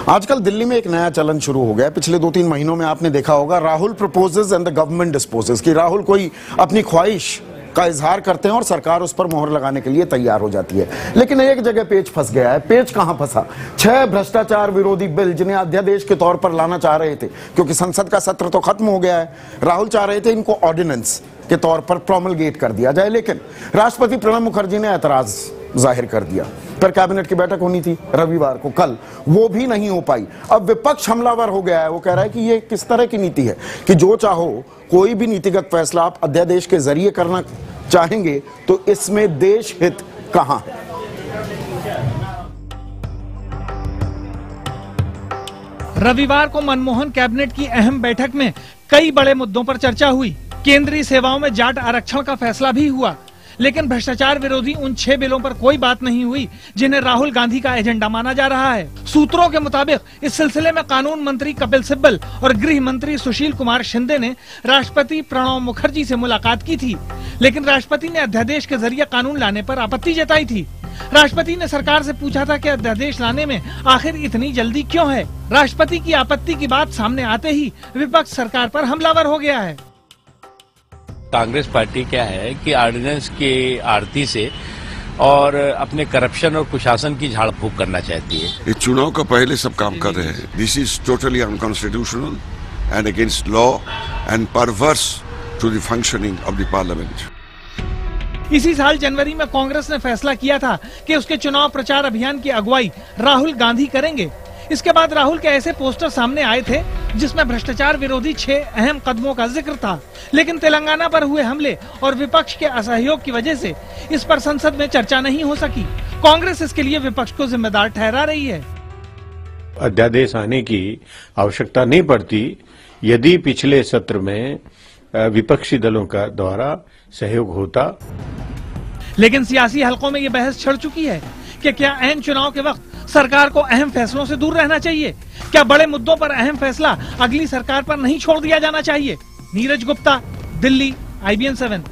आजकल दिल्ली में एक नया चलन शुरू हो गया। पिछले 2-3 महीनों में आपने देखा होगा, Rahul proposes and the government dispossess, कि राहुल कोई अपनी ख्वाहिश का इजहार करते हैं और सरकार उस पर मोहर लगाने के लिए तैयार हो जाती है। लेकिन एक जगह पेच फंस गया है। पेच कहां फंसा? 6 भ्रष्टाचार विरोधी बिल जिन्हें अध्यादेश के तौर पर लाना चाह रहे थे, क्योंकि संसद का सत्र तो खत्म हो गया है, राहुल चाह रहे थे इनको ऑर्डिनेंस के तौर पर प्रोमलगेट कर दिया जाए। लेकिन राष्ट्रपति प्रणब मुखर्जी ने ऐतराज जाहिर कर दिया। फिर कैबिनेट की बैठक होनी थी रविवार को, कल वो भी नहीं हो पाई। अब विपक्ष हमलावर हो गया है। वो कह रहा है कि ये किस तरह की नीति है कि जो चाहो कोई भी नीतिगत फैसला आप अध्यादेश के जरिए करना चाहेंगे, तो इसमें देश हित कहां है? रविवार को मनमोहन कैबिनेट की अहम बैठक में कई बड़े मुद्दों पर चर्चा हुई। केंद्रीय सेवाओं में जाट आरक्षण का फैसला भी हुआ, लेकिन भ्रष्टाचार विरोधी उन 6 बिलों पर कोई बात नहीं हुई जिन्हें राहुल गांधी का एजेंडा माना जा रहा है। सूत्रों के मुताबिक इस सिलसिले में कानून मंत्री कपिल सिब्बल और गृह मंत्री सुशील कुमार शिंदे ने राष्ट्रपति प्रणब मुखर्जी से मुलाकात की थी, लेकिन राष्ट्रपति ने अध्यादेश के जरिए कानून लाने पर आपत्ति जताई थी। राष्ट्रपति ने सरकार से पूछा था कि अध्यादेश लाने में आखिर इतनी जल्दी क्यों है। राष्ट्रपति की आपत्ति की बात सामने आते ही विपक्ष सरकार पर हमलावर हो गया है। कांग्रेस पार्टी क्या है कि ऑर्डिनेंस की आरती से और अपने करप्शन और कुशासन की झाड़ फूक करना चाहती है। इस चुनाव का पहले सब काम कर रहे हैं। This is totally unconstitutional and against law and perverse to the functioning of the parliament. इसी साल जनवरी में कांग्रेस ने फैसला किया था कि उसके चुनाव प्रचार अभियान की अगुवाई राहुल गांधी करेंगे। इसके बाद राहुल के ऐसे पोस्टर सामने आए थे जिसमें भ्रष्टाचार विरोधी 6 अहम कदमों का जिक्र था, लेकिन तेलंगाना पर हुए हमले और विपक्ष के असहयोग की वजह से इस पर संसद में चर्चा नहीं हो सकी। कांग्रेस इसके लिए विपक्ष को जिम्मेदार ठहरा रही है। अध्यादेश आने की आवश्यकता नहीं पड़ती यदि पिछले सत्र में विपक्षी दलों का द्वारा सहयोग होता। लेकिन सियासी हलकों में ये बहस छिड़ चुकी है कि क्या ऐन चुनाव के वक्त सरकार को अहम फैसलों से दूर रहना चाहिए? क्या बड़े मुद्दों पर अहम फैसला अगली सरकार पर नहीं छोड़ दिया जाना चाहिए? नीरज गुप्ता, दिल्ली, IBN 7।